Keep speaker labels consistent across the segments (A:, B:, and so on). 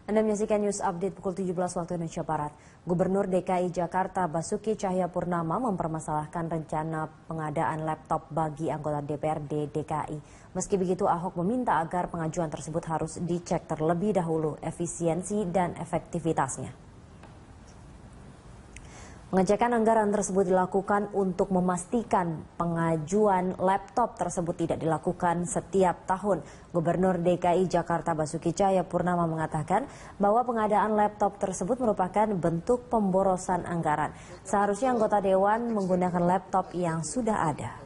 A: Anda menyaksikan News Update pukul 17 waktu Indonesia Barat. Gubernur DKI Jakarta Basuki Cahayapurnama mempermasalahkan rencana pengadaan laptop bagi anggota DPRD DKI. Meski begitu, Ahok meminta agar pengajuan tersebut harus dicek terlebih dahulu efisiensi dan efektivitasnya. Pengecekan anggaran tersebut dilakukan untuk memastikan pengajuan laptop tersebut tidak dilakukan setiap tahun. Gubernur DKI Jakarta Basuki Cahayapurnama mengatakan bahwa pengadaan laptop tersebut merupakan bentuk pemborosan anggaran. Seharusnya anggota dewan menggunakan laptop yang sudah ada.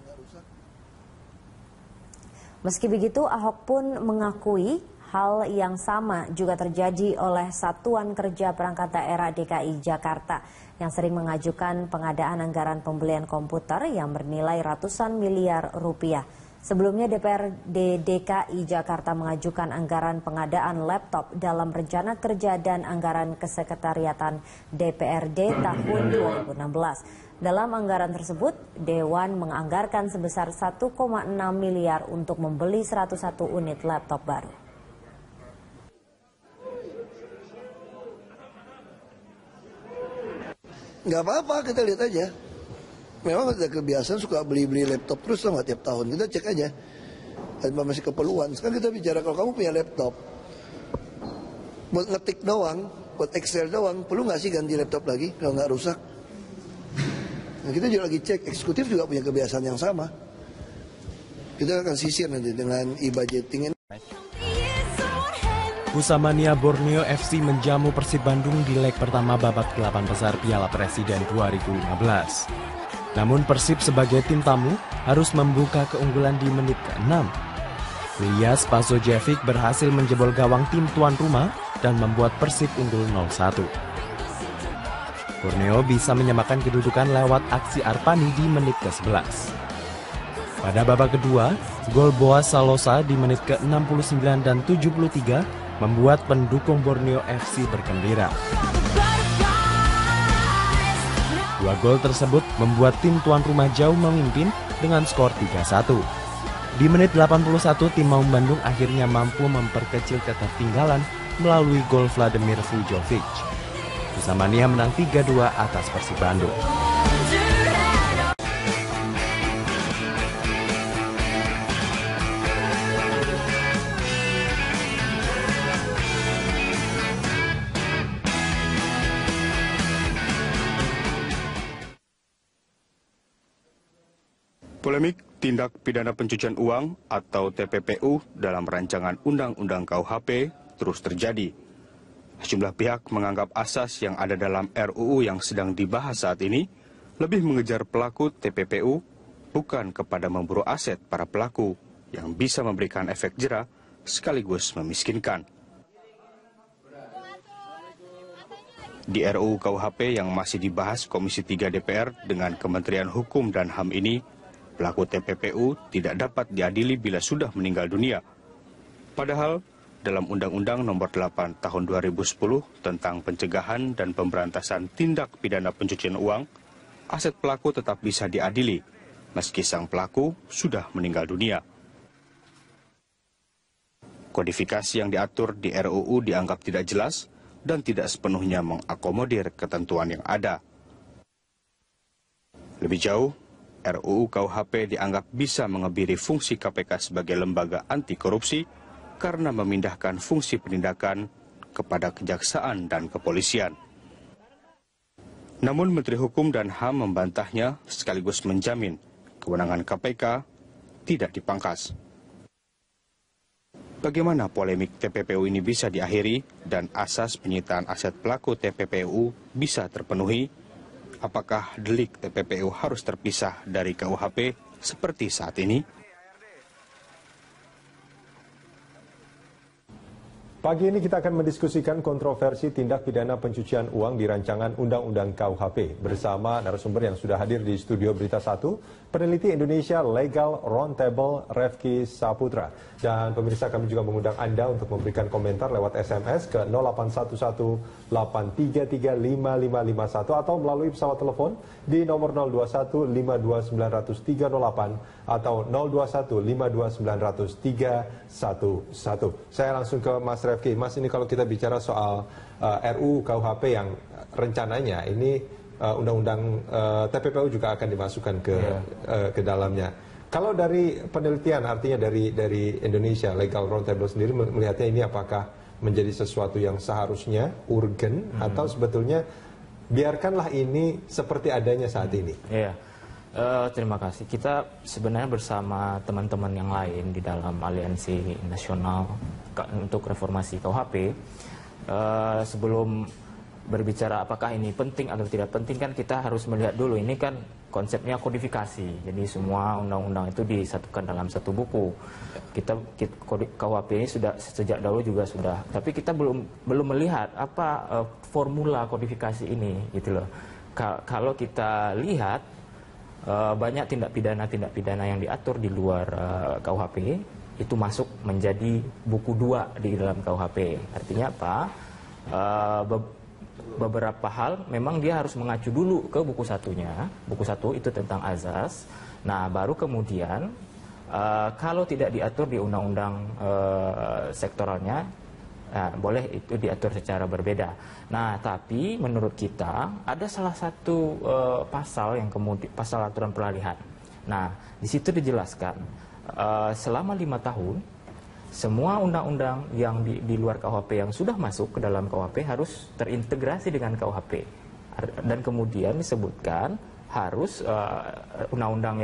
A: Meski begitu, Ahok pun mengakui hal yang sama juga terjadi oleh Satuan Kerja Perangkat Daerah DKI Jakarta yang sering mengajukan pengadaan anggaran pembelian komputer yang bernilai ratusan miliar rupiah. Sebelumnya DPRD DKI Jakarta mengajukan anggaran pengadaan laptop dalam rencana kerja dan anggaran kesekretariatan DPRD tahun 2016. Dalam anggaran tersebut, Dewan menganggarkan sebesar 1,6 miliar untuk membeli 101 unit laptop baru.
B: Nggak apa-apa, kita lihat aja. Memang ada kebiasaan suka beli-beli laptop terus nggak tiap tahun. Kita cek aja. Dan masih keperluan. Sekarang kita bicara kalau kamu punya laptop, buat ngetik doang, buat Excel doang, perlu nggak sih ganti laptop lagi kalau nggak rusak? Nah, kita juga lagi cek, eksekutif juga punya kebiasaan yang sama. Kita akan sisir nanti dengan e-budgeting ini.
C: Pusamania Borneo FC menjamu Persib Bandung di leg pertama babak 8 besar Piala Presiden 2015. Namun Persib sebagai tim tamu harus membuka keunggulan di menit ke-6. Ilyas Pasojevic berhasil menjebol gawang tim tuan rumah dan membuat Persib unggul 0-1. Borneo bisa menyamakan kedudukan lewat aksi Arpani di menit ke-11. Pada babak kedua, gol Boaz Salosa di menit ke-69 dan 73 membuat pendukung Borneo FC bergembira. Dua gol tersebut membuat tim tuan rumah jauh memimpin dengan skor 3-1. Di menit 81, tim Maung Bandung akhirnya mampu memperkecil ketertinggalan melalui gol Vladimir Vujovic. Pusamania menang 3-2 atas Persib Bandung.
D: Polemik tindak pidana pencucian uang atau TPPU dalam rancangan Undang-Undang KUHP terus terjadi. Sejumlah pihak menganggap asas yang ada dalam RUU yang sedang dibahas saat ini lebih mengejar pelaku TPPU bukan kepada memburu aset para pelaku yang bisa memberikan efek jera sekaligus memiskinkan. Di RUU KUHP yang masih dibahas Komisi 3 DPR dengan Kementerian Hukum dan HAM ini, pelaku TPPU tidak dapat diadili bila sudah meninggal dunia. Padahal, dalam Undang-Undang Nomor 8 Tahun 2010 tentang Pencegahan dan Pemberantasan Tindak Pidana Pencucian Uang, aset pelaku tetap bisa diadili, meski sang pelaku sudah meninggal dunia. Kodifikasi yang diatur di RUU dianggap tidak jelas dan tidak sepenuhnya mengakomodir ketentuan yang ada. Lebih jauh, RUU KUHP dianggap bisa mengebiri fungsi KPK sebagai lembaga anti korupsi karena memindahkan fungsi penindakan kepada kejaksaan dan kepolisian. Namun Menteri Hukum dan HAM membantahnya sekaligus menjamin kewenangan KPK tidak dipangkas. Bagaimana polemik TPPU ini bisa diakhiri dan asas penyitaan aset pelaku TPPU bisa terpenuhi? Apakah delik TPPU harus terpisah dari KUHP seperti saat ini?
E: Pagi ini kita akan mendiskusikan kontroversi tindak pidana pencucian uang di rancangan Undang-Undang KUHP bersama narasumber yang sudah hadir di studio Berita 1, peneliti Indonesia Legal Roundtable Refki Saputra. Dan pemirsa, kami juga mengundang Anda untuk memberikan komentar lewat SMS ke 0811-833-5551 atau melalui pesawat telepon di nomor 021-52900-308 atau 021-52900-311. Saya langsung ke Mas Refki. Mas, ini kalau kita bicara soal RUU KUHP yang rencananya ini undang-undang TPPU juga akan dimasukkan ke dalamnya. Kalau dari penelitian, artinya dari Indonesia Legal Roundtable sendiri melihatnya ini apakah menjadi sesuatu yang seharusnya urgen atau sebetulnya biarkanlah ini seperti adanya saat ini?
F: Iya, terima kasih. Kita sebenarnya bersama teman-teman yang lain di dalam Aliansi Nasional untuk Reformasi KUHP, sebelum berbicara apakah ini penting atau tidak penting, kan kita harus melihat dulu, ini kan konsepnya kodifikasi. Jadi semua undang-undang itu disatukan dalam satu buku. KUHP ini sudah sejak dahulu juga sudah, tapi kita belum melihat apa formula kodifikasi ini, gitu loh. Kalau kita lihat banyak tindak pidana yang diatur di luar KUHP itu masuk menjadi buku 2 di dalam KUHP. Artinya apa? Beberapa hal memang dia harus mengacu dulu ke buku satunya. Buku 1 itu tentang azas. Nah, baru kemudian kalau tidak diatur di undang-undang sektoralnya, boleh itu diatur secara berbeda. Nah, tapi menurut kita ada salah satu pasal yang kemudian pasal aturan peralihan. Nah, di situ dijelaskan selama 5 tahun semua undang-undang yang di luar KUHP yang sudah masuk ke dalam KUHP harus terintegrasi dengan KUHP. Dan kemudian disebutkan harus undang-undang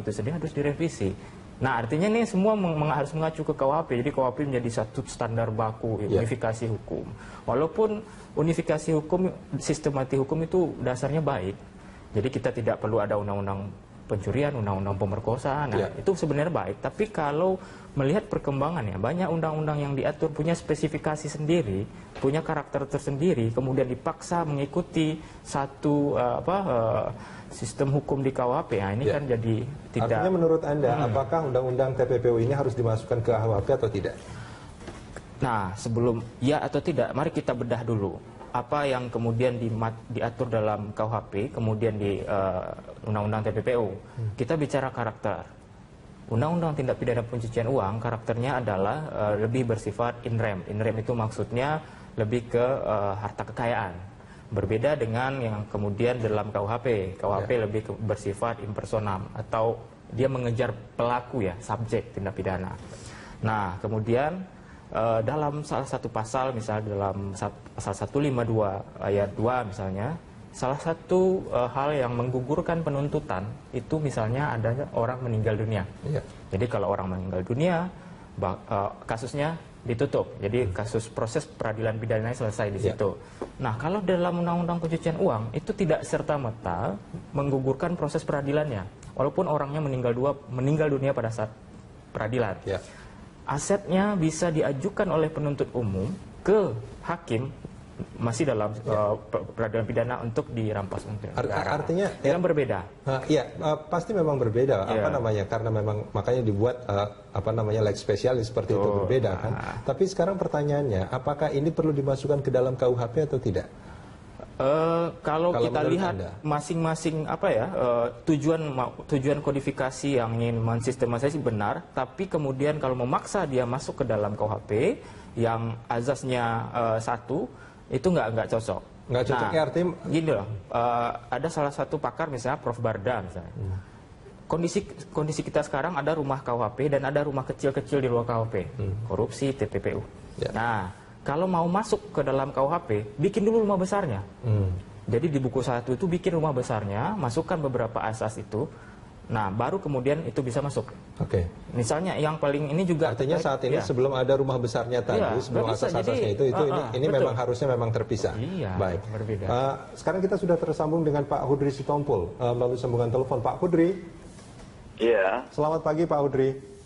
F: itu sendiri harus direvisi. Nah, artinya ini semua harus mengacu ke KUHP. Jadi KUHP menjadi satu standar baku unifikasi hukum. Walaupun unifikasi hukum, sistematik hukum itu dasarnya baik. Jadi kita tidak perlu ada undang-undang pencurian, undang-undang pemerkosaan, itu sebenarnya baik. Tapi kalau melihat perkembangannya, banyak undang-undang yang diatur punya spesifikasi sendiri, punya karakter tersendiri, kemudian dipaksa mengikuti satu sistem hukum di KUHP. Nah, ini kan jadi tidak.
E: Artinya menurut Anda, apakah undang-undang TPPU ini harus dimasukkan ke KUHP atau tidak?
F: Nah, sebelum ya atau tidak, mari kita bedah dulu. Apa yang kemudian diatur dalam KUHP, kemudian di Undang-Undang TPPU. Kita bicara karakter. Undang-Undang Tindak Pidana Pencucian Uang, karakternya adalah lebih bersifat in rem. In rem itu maksudnya lebih ke harta kekayaan. Berbeda dengan yang kemudian dalam KUHP. KUHP lebih bersifat impersonam, atau dia mengejar pelaku ya, subjek tindak pidana. Nah, kemudian dalam salah satu pasal, misalnya dalam pasal 152 ayat 2 misalnya, salah satu hal yang menggugurkan penuntutan itu misalnya adanya orang meninggal dunia. Jadi kalau orang meninggal dunia, kasusnya ditutup. Jadi kasus proses peradilan pidana selesai di situ. Nah, kalau dalam Undang-Undang Pencucian Uang itu tidak serta-merta menggugurkan proses peradilannya, walaupun orangnya meninggal dunia pada saat peradilan. Asetnya bisa diajukan oleh penuntut umum ke hakim masih dalam peradilan pidana untuk dirampas.
E: Artinya
F: yang berbeda.
E: Pasti memang berbeda. Karena memang makanya dibuat leg spesialis seperti itu, berbeda kan. Tapi sekarang pertanyaannya, apakah ini perlu dimasukkan ke dalam KUHP atau tidak?
F: Kalau kita lihat masing-masing tujuan kodifikasi yang ingin mensistematisasi benar, tapi kemudian kalau memaksa dia masuk ke dalam KUHP yang azasnya satu, itu nggak cocok.
E: Nggak cocok, artinya
F: gini loh, ada salah satu pakar misalnya Prof. Barda misalnya. Kondisi kita sekarang ada rumah KUHP dan ada rumah kecil-kecil di luar KUHP, korupsi, TPPU. Nah, kalau mau masuk ke dalam KUHP, bikin dulu rumah besarnya. Jadi di buku 1 itu bikin rumah besarnya, masukkan beberapa asas itu. Nah, baru kemudian itu bisa masuk. Misalnya yang paling ini juga.
E: Artinya saat ini sebelum ada rumah besarnya tadi, sebelum asas-asasnya ini memang harusnya memang terpisah. Baik.
F: Berbeda.
E: Sekarang kita sudah tersambung dengan Pak Hudri Sitompul melalui sambungan telepon. Pak Hudri.
G: Iya.
E: Selamat pagi Pak Hudri.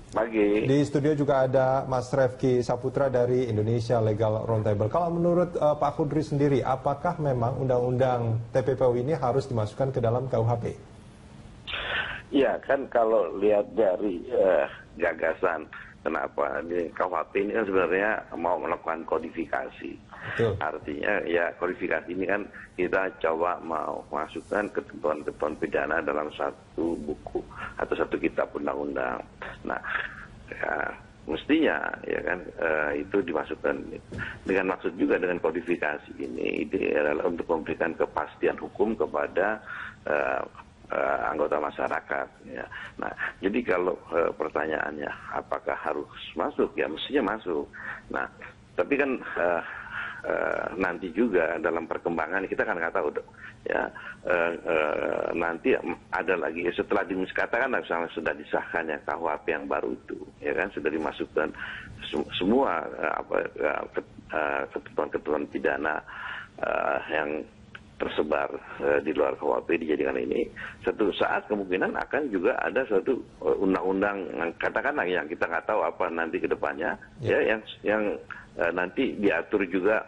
G: Pagi.
E: Di studio juga ada Mas Refki Saputra dari Indonesia Legal Roundtable. Kalau menurut Pak Hudri sendiri, apakah memang undang-undang TPPU ini harus dimasukkan ke dalam KUHP?
G: Ya, kan kalau lihat dari gagasan kenapa di KUHP ini kan sebenarnya mau melakukan kodifikasi. Artinya ya kodifikasi ini kan kita coba mau masukkan ketentuan-ketentuan pidana dalam satu buku atau satu kitab undang-undang. Nah, ya, mestinya ya kan itu dimasukkan dengan maksud juga dengan kodifikasi ini adalah untuk memberikan kepastian hukum kepada anggota masyarakat ya. Nah, jadi kalau pertanyaannya apakah harus masuk, ya mestinya masuk. Nah, tapi kan nanti juga dalam perkembangan kita kan nggak tahu ya nanti ada lagi setelah katakan misalnya sudah disahkan ya KUHP yang baru itu ya kan sudah dimasukkan semua ketentuan-ketentuan pidana yang tersebar di luar KUHP dijadikan ini, satu saat kemungkinan akan juga ada suatu undang-undang katakanlah yang kita nggak tahu apa nanti ke depannya ya yang nanti diatur juga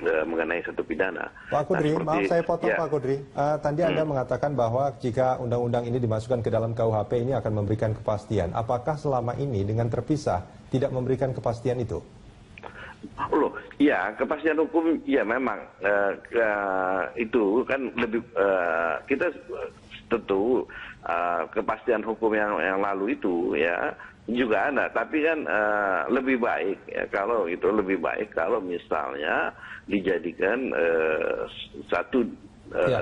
G: mengenai satu pidana.
E: Pak Kudri, maaf saya potong Pak Kudri. Tadi Anda mengatakan bahwa jika undang-undang ini dimasukkan ke dalam KUHP ini akan memberikan kepastian. Apakah selama ini dengan terpisah tidak memberikan kepastian itu?
G: Loh, ya kepastian hukum ya memang itu kan lebih kita tentu kepastian hukum yang lalu itu ya juga ada, tapi kan lebih baik ya kalau itu lebih baik kalau misalnya dijadikan satu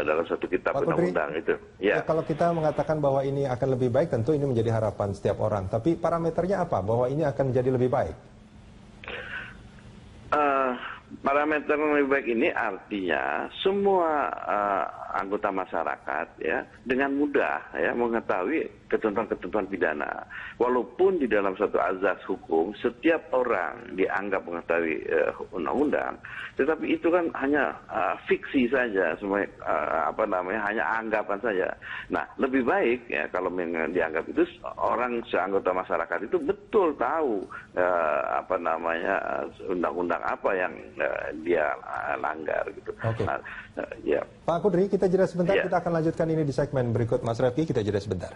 G: dalam satu kitab undang-undang itu. Ya.
E: Kalau kita mengatakan bahwa ini akan lebih baik, tentu ini menjadi harapan setiap orang. Tapi parameternya apa bahwa ini akan menjadi lebih baik?
G: Parameter yang lebih baik ini artinya semua anggota masyarakat ya dengan mudah ya mengetahui ketentuan-ketentuan pidana. Walaupun di dalam suatu azas hukum setiap orang dianggap mengetahui undang-undang, tetapi itu kan hanya fiksi saja, semua hanya anggapan saja. Nah, lebih baik ya kalau dianggap itu orang seanggota masyarakat itu betul tahu undang-undang apa yang dia langgar gitu.
E: Okay.
G: Nah, ya.
E: Pak Kudri, kita jeda sebentar,
G: ya.
E: Kita akan lanjutkan ini di segmen berikut. Mas Refki, kita jeda sebentar.